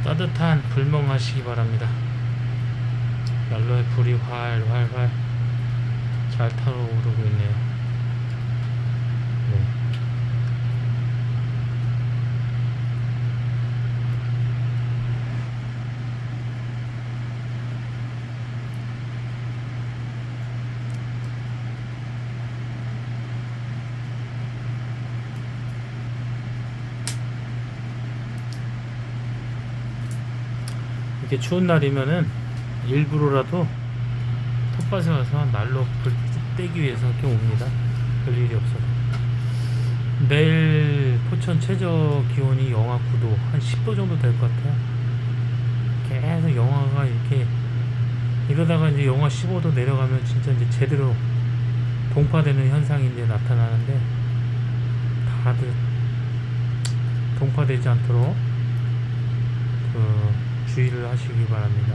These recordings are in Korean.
따뜻한 불멍하시기 바랍니다. 난로에 불이 활활활 잘 타오르고 있네요. 네. 이렇게 추운 날이면은 일부러라도 텃밭에 와서 난로 불 떼기 위해서 이렇게 옵니다. 별일이 없어도. 내일 포천 최저 기온이 영하 9도, 한 10도 정도 될 것 같아요. 계속 영하가 이렇게 이러다가 이제 영하 15도 내려가면 진짜 이제 제대로 동파되는 현상이 이제 나타나는데, 다들 동파되지 않도록 주의를 하시기 바랍니다.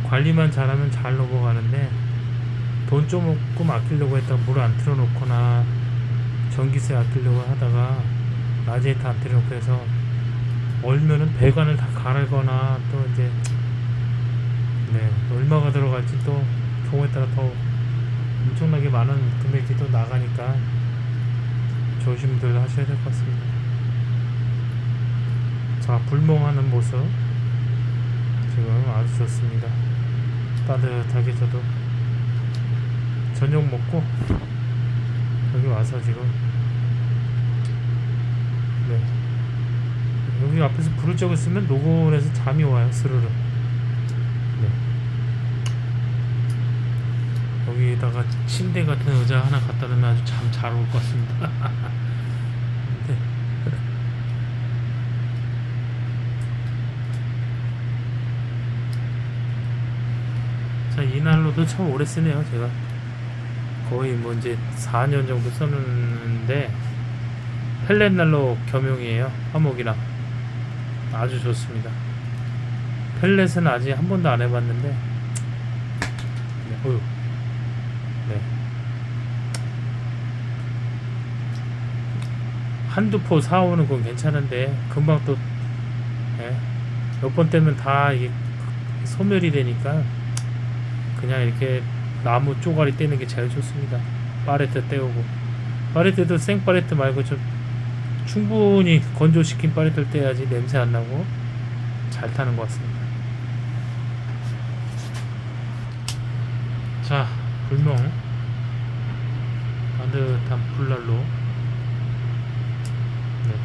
관리만 잘하면 잘 넘어가는데, 돈 조금 아끼려고 했다가 물 안 틀어놓거나 전기세 아끼려고 하다가 라지에이터 안 틀어놓고 해서 얼면은 배관을 다 갈거나, 또 이제 얼마가 들어갈지 또 경우에 따라 더 엄청나게 많은 금액이 또 나가니까 조심들 하셔야 될 것 같습니다. 자, 불멍하는 모습 지금 아주 좋습니다. 따뜻하게 저도 저녁 먹고 여기 와서 지금 여기 앞에서 불을 쬐고 있으면 노곤해서 잠이 와요. 스르르. 여기다가 침대 같은 의자 하나 갖다 놓으면 아주 잠 잘 올 것 같습니다. 네. 자, 이 난로도 참 오래 쓰네요. 제가 거의 뭐 이제 4년 정도 썼는데, 펠렛 난로 겸용이에요. 화목이랑 아주 좋습니다. 펠렛은 아직 한 번도 안 해봤는데, 한두 포 사오는 건 괜찮은데 금방 또 몇 번 떼면 다 이게 소멸이 되니까 그냥 이렇게 나무 쪼가리 떼는 게 제일 좋습니다. 파레트 떼우고, 파레트도 생 파레트 말고 좀 충분히 건조시킨 파레트를 떼야지 냄새 안 나고 잘 타는 것 같습니다. 자, 불멍 따뜻한 불난로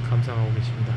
감상하고 계십니다.